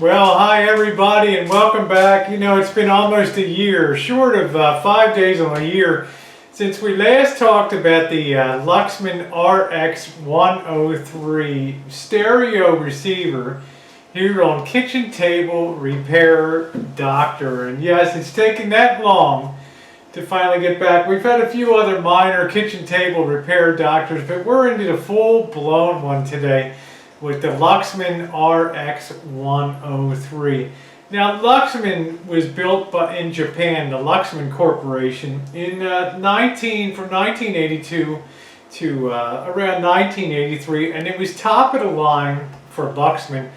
Well, hi everybody and welcome back. You know, it's been almost a year, short of 5 days on a year, since we last talked about the Luxman RX-103 stereo receiver here on Kitchen Table Repair Doctor. And yes, it's taken that long to finally get back. We've had a few other minor kitchen table repair doctors, but we're into the full-blown one today with the Luxman RX-103. Now, Luxman was built in Japan, the Luxman Corporation, in from 1982 to around 1983, and it was top of the line for Luxman.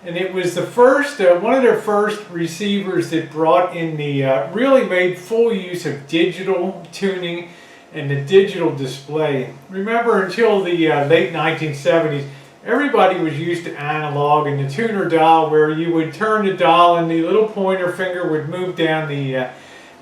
And it was the first, one of their first receivers that brought in the, really made full use of digital tuning and the digital display. Remember, until the late 1970s, everybody was used to analog and the tuner dial, where you would turn the dial and the little pointer finger would move down the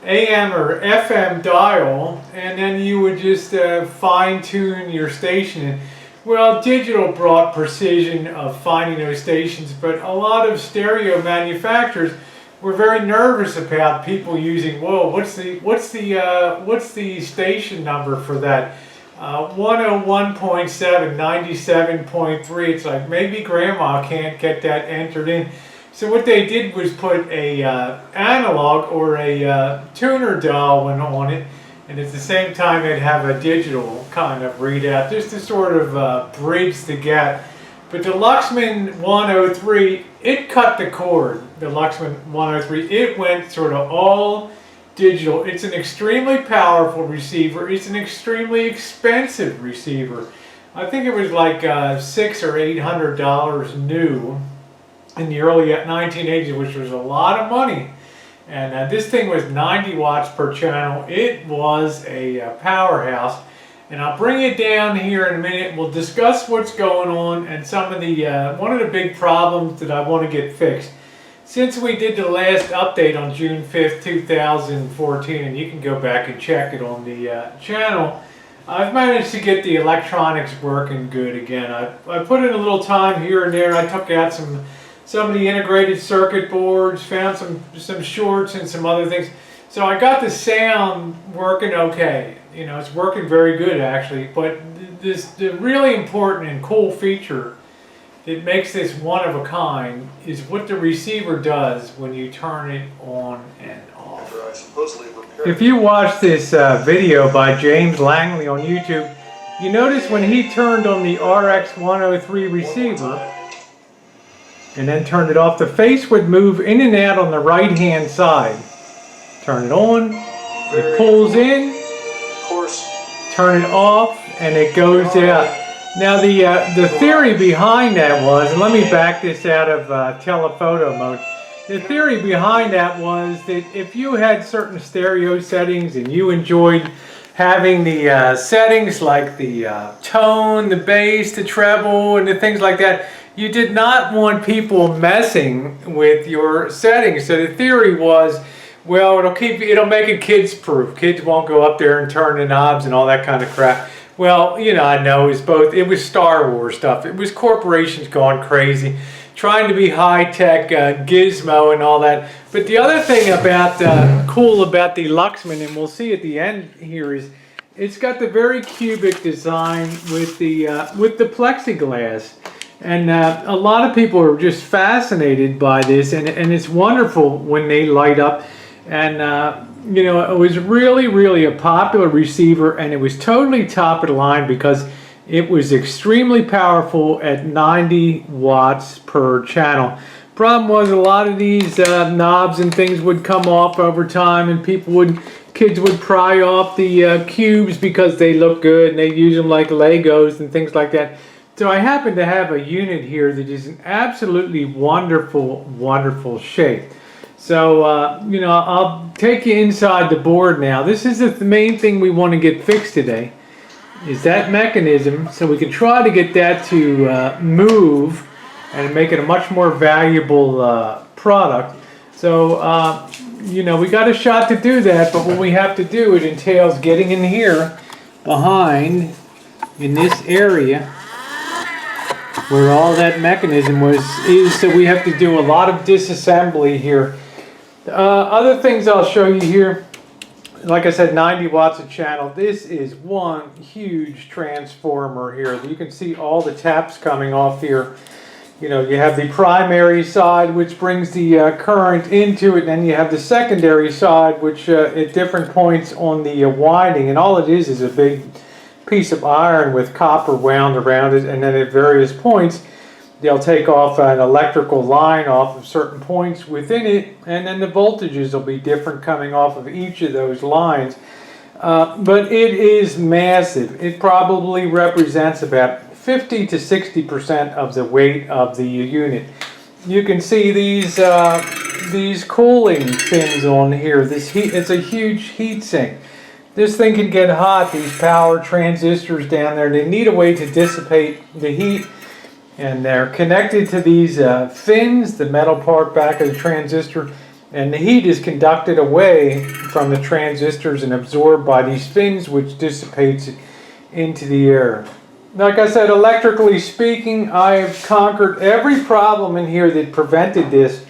AM or FM dial, and then you would just fine tune your station. Well, digital brought precision of finding those stations, but a lot of stereo manufacturers were very nervous about people using, whoa, what's the station number for that? 101.7, 97.3. It's like, maybe grandma can't get that entered in. So what they did was put a analog or a tuner dial one on it, and at the same time they'd have a digital kind of readout, just to sort of bridge the gap. But the Luxman 103, it cut the cord. The Luxman 103, it went sort of all digital. It's an extremely powerful receiver. It's an extremely expensive receiver. I think it was like $600 or $800 new in the early 1980s, which was a lot of money. And this thing was 90 watts per channel. It was a powerhouse. And I'll bring it down here in a minute. We'll discuss what's going on and some of the one of the big problems that I want to get fixed. Since we did the last update on June 5th, 2014, and you can go back and check it on the channel, I've managed to get the electronics working good again. I put in a little time here and there. I took out some of the integrated circuit boards, found some shorts and some other things. So I got the sound working okay. You know, it's working very good actually. But the really important and cool feature that makes this one of a kind is what the receiver does when you turn it on and off. If you watch this video by James Langley on YouTube, you notice when he turned on the RX-103 receiver and then turned it off, the face would move in and out on the right hand side. Turn it on, it pulls in, turn it off, and it goes out. Now the theory behind that was, and let me back this out of telephoto mode. The theory behind that was that if you had certain stereo settings and you enjoyed having the settings like the tone, the bass, the treble, and the things like that, you did not want people messing with your settings. So the theory was, well, it'll make it kids proof. Kids won't go up there and turn the knobs and all that kind of crap. Well, you know, I know it was Star Wars stuff. It was corporations going crazy, trying to be high-tech, gizmo and all that. But the other thing about cool about the Luxman, and we'll see at the end here, is it's got the very cubic design with the plexiglass. And a lot of people are just fascinated by this, and it's wonderful when they light up. And you know, it was really a popular receiver, and it was totally top of the line because it was extremely powerful at 90 watts per channel. Problem was, a lot of these knobs and things would come off over time, and kids would pry off the cubes because they look good and they use them like Legos and things like that. So I happen to have a unit here that is an absolutely wonderful shape. So, you know, I'll take you inside the board now. This is the main thing we want to get fixed today, is that mechanism, so we can try to get that to move and make it a much more valuable product. So, you know, we got a shot to do that, but what we have to do, it entails getting in here behind, in this area, where all that mechanism is, so we have to do a lot of disassembly here. Other things I'll show you here, like I said, 90 watts a channel. This is one huge transformer here. You can see all the taps coming off here. You know, you have the primary side, which brings the current into it, and then you have the secondary side, which at different points on the winding, and all it is a big piece of iron with copper wound around it, and then at various points they'll take off an electrical line off of certain points within it, and then the voltages will be different coming off of each of those lines. But it is massive. It probably represents about 50 to 60% of the weight of the unit. You can see these cooling fins on here. This heat, it's a huge heat sink. This thing can get hot. These power transistors down there, they need a way to dissipate the heat, and they're connected to these fins, the metal part back of the transistor, and the heat is conducted away from the transistors and absorbed by these fins, which dissipates it into the air. Like I said, electrically speaking, I have conquered every problem in here that prevented this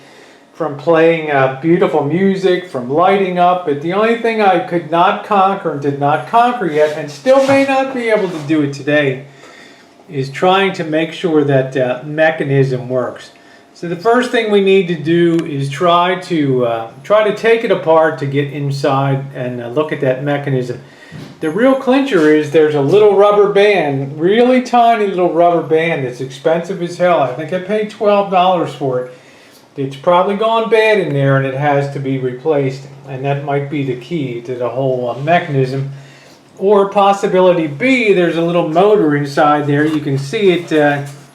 from playing beautiful music, from lighting up. But the only thing I could not conquer and did not conquer yet, and still may not be able to do it today, is trying to make sure that mechanism works. So the first thing we need to do is try to take it apart to get inside and look at that mechanism. The real clincher is there's a little rubber band, really tiny little rubber band. It's expensive as hell. I think I paid $12 for it. It's probably gone bad in there and it has to be replaced, and that might be the key to the whole mechanism. Or possibility B, there's a little motor inside there. You can see it.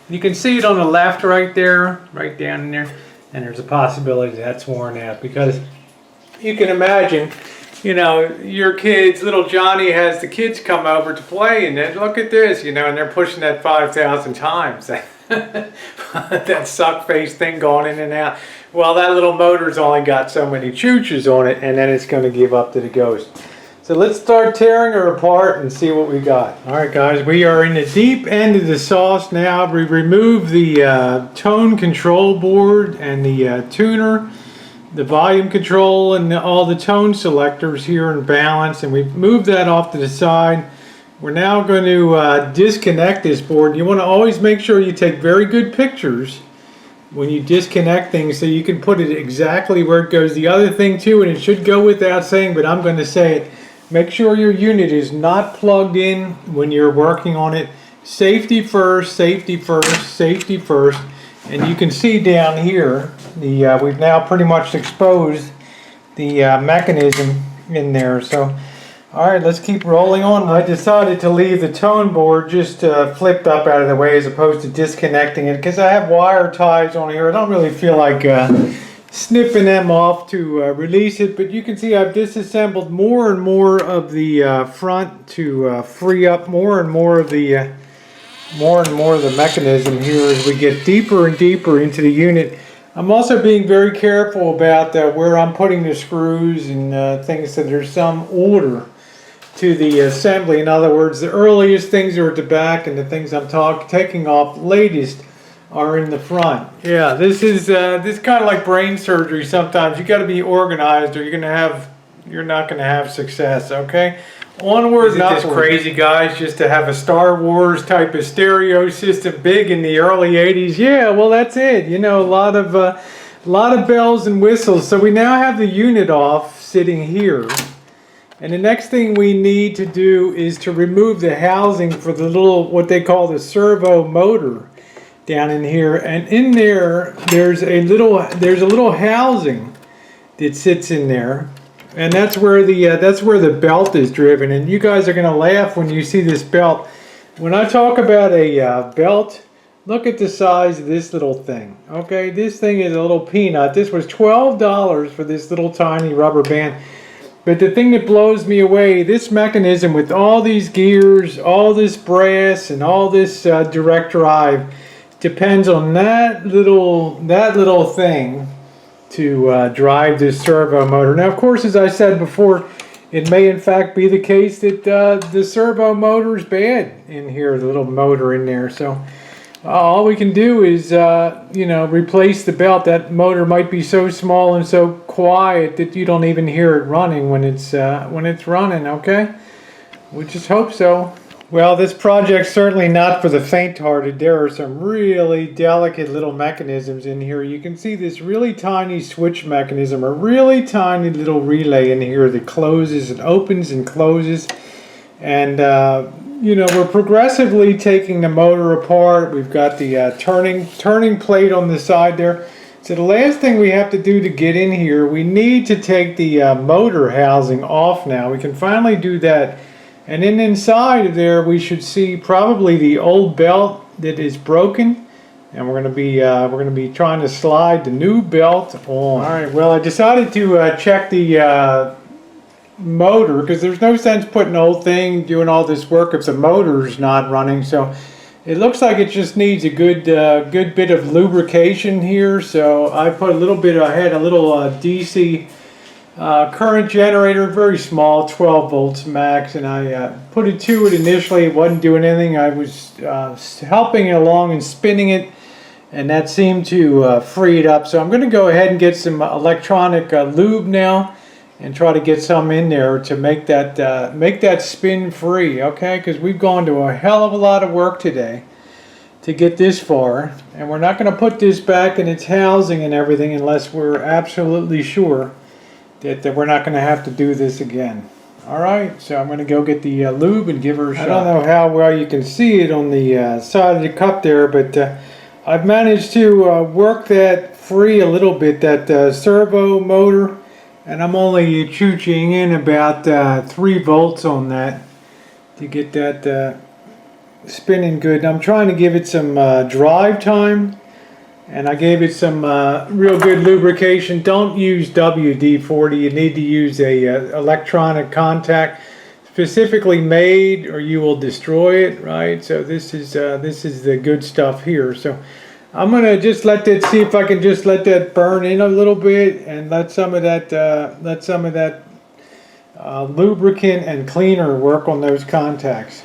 You can see it on the left, right there, right down in there. And there's a possibility that's worn out, because you can imagine, you know, your kids, little Johnny has the kids come over to play, and then look at this, you know, and they're pushing that 5,000 times. That suck face thing going in and out. Well, that little motor's only got so many choo-choos on it, and then it's going to give up to the ghost. So let's start tearing her apart and see what we got. All right, guys, we are in the deep end of the sauce now. We removed the tone control board and the tuner, the volume control, and all the tone selectors here in balance, and we've moved that off to the side. We're now going to disconnect this board. You want to always make sure you take very good pictures when you disconnect things so you can put it exactly where it goes. The other thing too, and it should go without saying, but I'm going to say it, make sure your unit is not plugged in when you're working on it. Safety first, safety first, safety first. And you can see down here, we've now pretty much exposed the mechanism in there. So, all right, let's keep rolling on. I decided to leave the tone board just flipped up out of the way as opposed to disconnecting it, because I have wire ties on here. I don't really feel like snipping them off to release it, but you can see I've disassembled more and more of the front to free up more and more of the mechanism here as we get deeper and deeper into the unit. I'm also being very careful about where I'm putting the screws and things, so there's some order to the assembly. In other words, the earliest things are at the back, and the things I'm taking off latest are in the front. Yeah, this is kind of like brain surgery. Sometimes you got to be organized, or you're not going to have success. Okay, onward. Isn't this crazy, guys? Just to have a Star Wars type of stereo system, big in the early '80s. Yeah, well, that's it. You know, a lot of bells and whistles. So we now have the unit off, sitting here. And the next thing we need to do is to remove the housing for the little, what they call the servo motor down in here. And in there, there's a little housing that sits in there, and that's where the belt is driven. And you guys are gonna laugh when you see this belt. When I talk about a belt, look at the size of this little thing. Okay, this thing is a little peanut. This was $12 for this little tiny rubber band. But the thing that blows me away, this mechanism with all these gears, all this brass, and all this direct drive depends on that little thing to drive this servo motor. Now, of course, as I said before, it may in fact be the case that the servo motor is bad in here, the little motor in there. So All we can do is, you know, replace the belt. That motor might be so small and so quiet that you don't even hear it running when it's running. Okay, we just hope so. Well, this project's certainly not for the faint-hearted. There are some really delicate little mechanisms in here. You can see this really tiny switch mechanism, a really tiny little relay in here that closes and opens and closes. And you know, we're progressively taking the motor apart. We've got the turning plate on the side there. So the last thing we have to do to get in here, we need to take the motor housing off now. We can finally do that. And then inside of there, we should see probably the old belt that is broken. And we're going to be trying to slide the new belt on. All right. Well, I decided to check the motor, because there's no sense putting the whole thing, doing all this work if the motor's not running. So it looks like it just needs a good bit of lubrication here. So I put a little bit, I had a little DC current generator, very small, 12 volts max, and I put it to it initially. It wasn't doing anything. I was helping it along and spinning it, and that seemed to free it up. So I'm going to go ahead and get some electronic lube now and try to get some in there to make that spin free, okay? Because we've gone to a hell of a lot of work today to get this far, and we're not going to put this back in its housing and everything unless we're absolutely sure that we're not going to have to do this again. All right, so I'm going to go get the lube and give her a shot. I don't know how well you can see it on the side of the cup there, but I've managed to work that free a little bit, that servo motor. And I'm only chooching in about 3 volts on that to get that spinning good. I'm trying to give it some drive time, and I gave it some real good lubrication. Don't use WD-40. You need to use a electronic contact specifically made, or you will destroy it. Right. So this is the good stuff here. So I'm gonna just let that, see if I can just let that burn in a little bit, and let some of that lubricant and cleaner work on those contacts.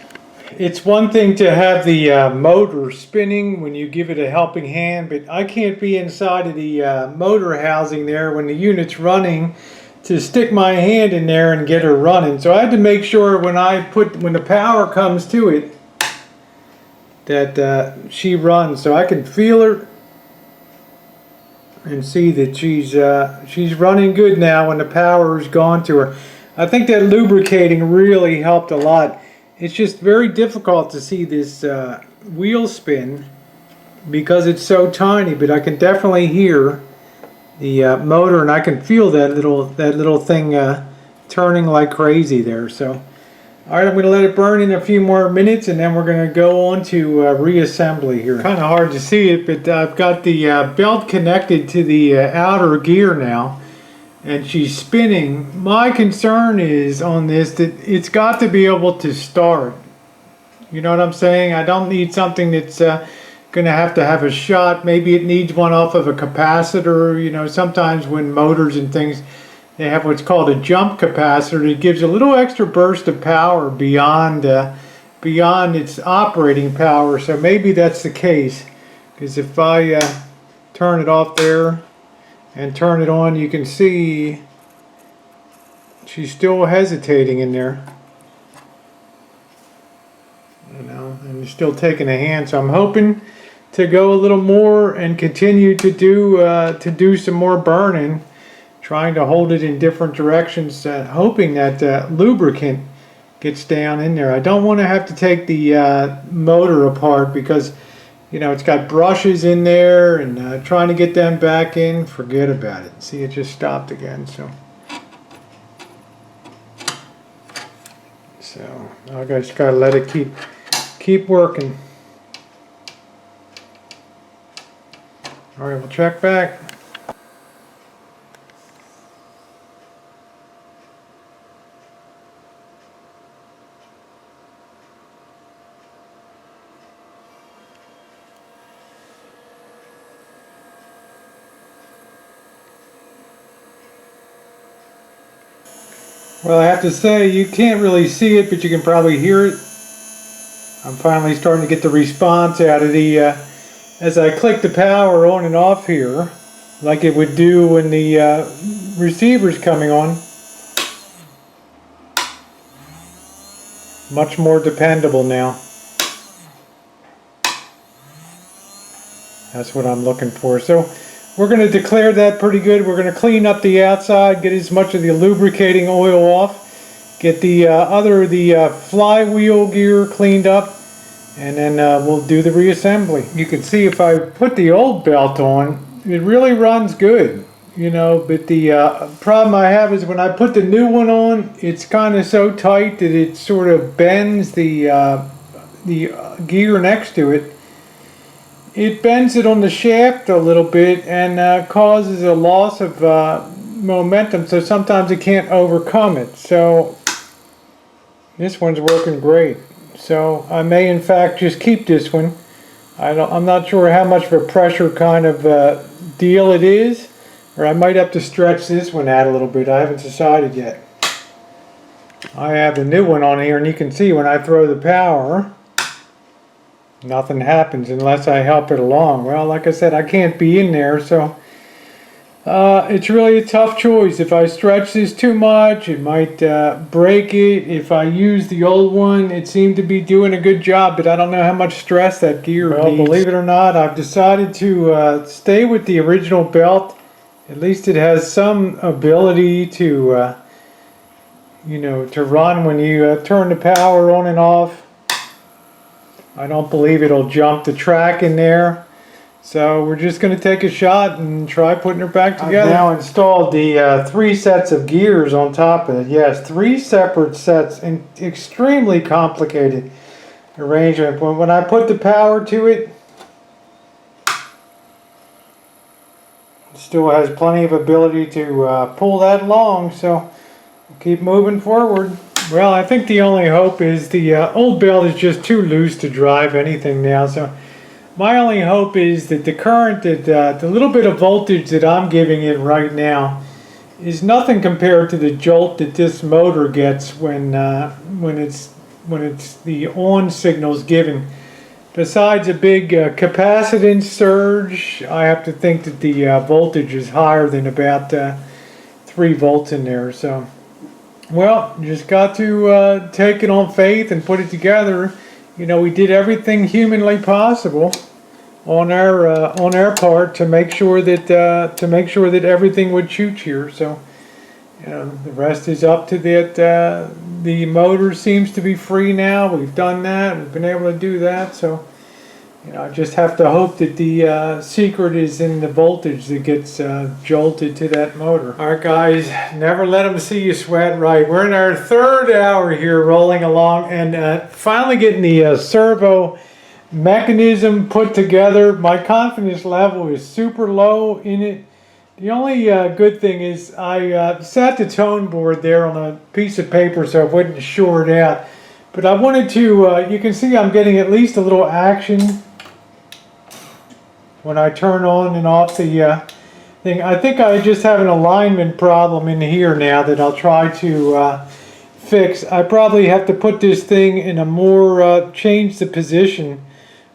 It's one thing to have the motor spinning when you give it a helping hand, but I can't be inside of the motor housing there when the unit's running to stick my hand in there and get her running. So I had to make sure when the power comes to it, that she runs, so I can feel her and see that she's running good now when the power is gone to her. I think that lubricating really helped a lot. It's just very difficult to see this wheel spin because it's so tiny, but I can definitely hear the motor, and I can feel that little thing turning like crazy there. So alright, I'm going to let it burn in a few more minutes, and then we're going to go on to reassembly here. Kind of hard to see it, but I've got the belt connected to the outer gear now, and she's spinning. My concern is on this that it's got to be able to start. You know what I'm saying? I don't need something that's going to have a shot. Maybe it needs one off of a capacitor. You know, sometimes when motors and things, they have what's called a jump capacitor. It gives a little extra burst of power beyond its operating power. So maybe that's the case, because if I turn it off there and turn it on, you can see she's still hesitating in there. You know, and still taking a hand. So I'm hoping to go a little more and continue to do some more burning, trying to hold it in different directions, hoping that lubricant gets down in there. I don't want to have to take the motor apart because, you know, it's got brushes in there, and trying to get them back in, forget about it. See, it just stopped again. So I just gotta let it keep working. All right, we'll check back. Well, I have to say, you can't really see it, but you can probably hear it. I'm finally starting to get the response out of the as I click the power on and off here, like it would do when the receiver's coming on. Much more dependable now. That's what I'm looking for. So we're going to declare that pretty good. We're going to clean up the outside, get as much of the lubricating oil off, get the flywheel gear cleaned up, and then we'll do the reassembly. You can see if I put the old belt on, it really runs good, you know, but the problem I have is when I put the new one on, it's kind of so tight that it sort of bends the gear next to it. It bends it on the shaft a little bit and causes a loss of momentum, so sometimes it can't overcome it. So this one's working great. So I may in fact just keep this one. I'm not sure how much of a pressure kind of deal it is, or I might have to stretch this one out a little bit. I haven't decided yet. I have the new one on here, and you can see when I throw the power, nothing happens unless I help it along. Well, like I said, I can't be in there, so it's really a tough choice. If I stretch this too much, it might break it. If I use the old one, it seemed to be doing a good job, but I don't know how much stress that gear needs. Well, believe it or not, I've decided to stay with the original belt. At least it has some ability to, you know, to run when you turn the power on and off. I don't believe it'll jump the track in there. So we're just going to take a shot and try putting her back together. I've now installed the 3 sets of gears on top of it. Yes, 3 separate sets, and extremely complicated arrangement. But when I put the power to it, it still has plenty of ability to pull that long. So we'll keep moving forward. Well, I think the only hope is the old belt is just too loose to drive anything now. So my only hope is that the current, that the little bit of voltage that I'm giving it right now is nothing compared to the jolt that this motor gets when it's the on signal's given. Besides a big capacitance surge, I have to think that the voltage is higher than about 3 volts in there. So. Well, you just got to take it on faith and put it together. You know, we did everything humanly possible on our part to make sure that everything would shoot here. So, you know, the rest is up to that. The motor seems to be free now. We've done that. We've been able to do that. So, you know, I just have to hope that the secret is in the voltage that gets jolted to that motor. All right, guys, never let them see you sweat. Right, we're in our 3rd hour here rolling along and finally getting the servo mechanism put together. My confidence level is super low in it. The only good thing is I sat the tone board there on a piece of paper so I wouldn't short out. But I wanted to, you can see I'm getting at least a little action when I turn on and off the thing. I think I just have an alignment problem in here now that I'll try to fix. I probably have to put this thing in a more, change the position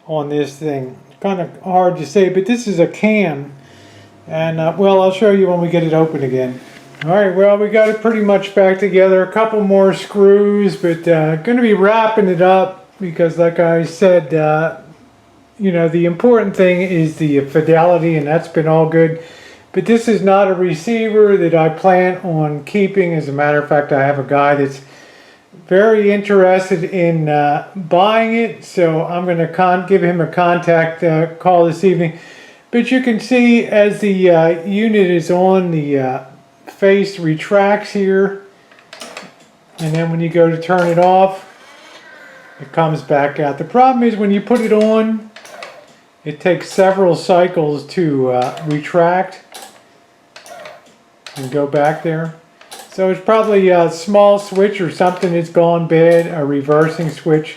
on this thing. It's kind of hard to say, but this is a cam. And well, I'll show you when we get it open again. Alright, well, we got it pretty much back together. A couple more screws, but going to be wrapping it up because, like I said, you know, the important thing is the fidelity, and that's been all good. But this is not a receiver that I plan on keeping. As a matter of fact, I have a guy that's very interested in buying it, so I'm going to give him a contact call this evening. But you can see as the unit is on, the face retracts here, and then when you go to turn it off, it comes back out. The problem is when you put it on, it takes several cycles to retract and go back there. So it's probably a small switch or something that's gone bad, a reversing switch.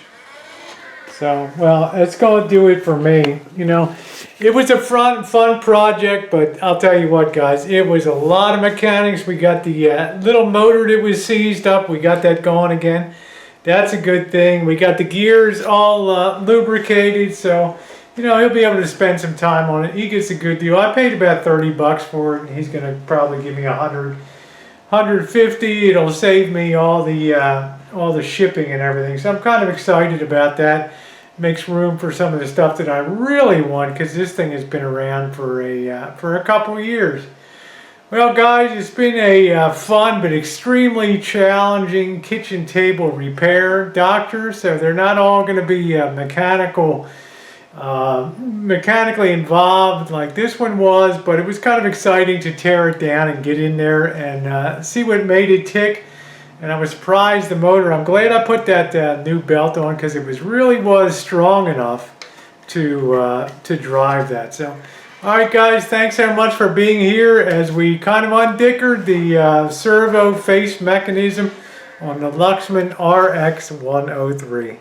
So, well, it's going to do it for me. You know, it was a fun project, but I'll tell you what, guys, it was a lot of mechanics. We got the little motor that was seized up. We got that going again. That's a good thing. We got the gears all lubricated, so you know, he'll be able to spend some time on it. He gets a good deal. I paid about 30 bucks for it, and he's going to probably give me 150. It'll save me all the shipping and everything. So I'm kind of excited about that. Makes room for some of the stuff that I really want, because this thing has been around for a couple years. Well, guys, it's been a fun but extremely challenging kitchen table repair, Doctor. So they're not all going to be mechanically involved like this one was, but it was kind of exciting to tear it down and get in there and see what made it tick. And I was surprised the motor. I'm glad I put that new belt on, because it really was strong enough to drive that. So. Alright guys, thanks so much for being here as we kind of undickered the servo face mechanism on the Luxman RX-103.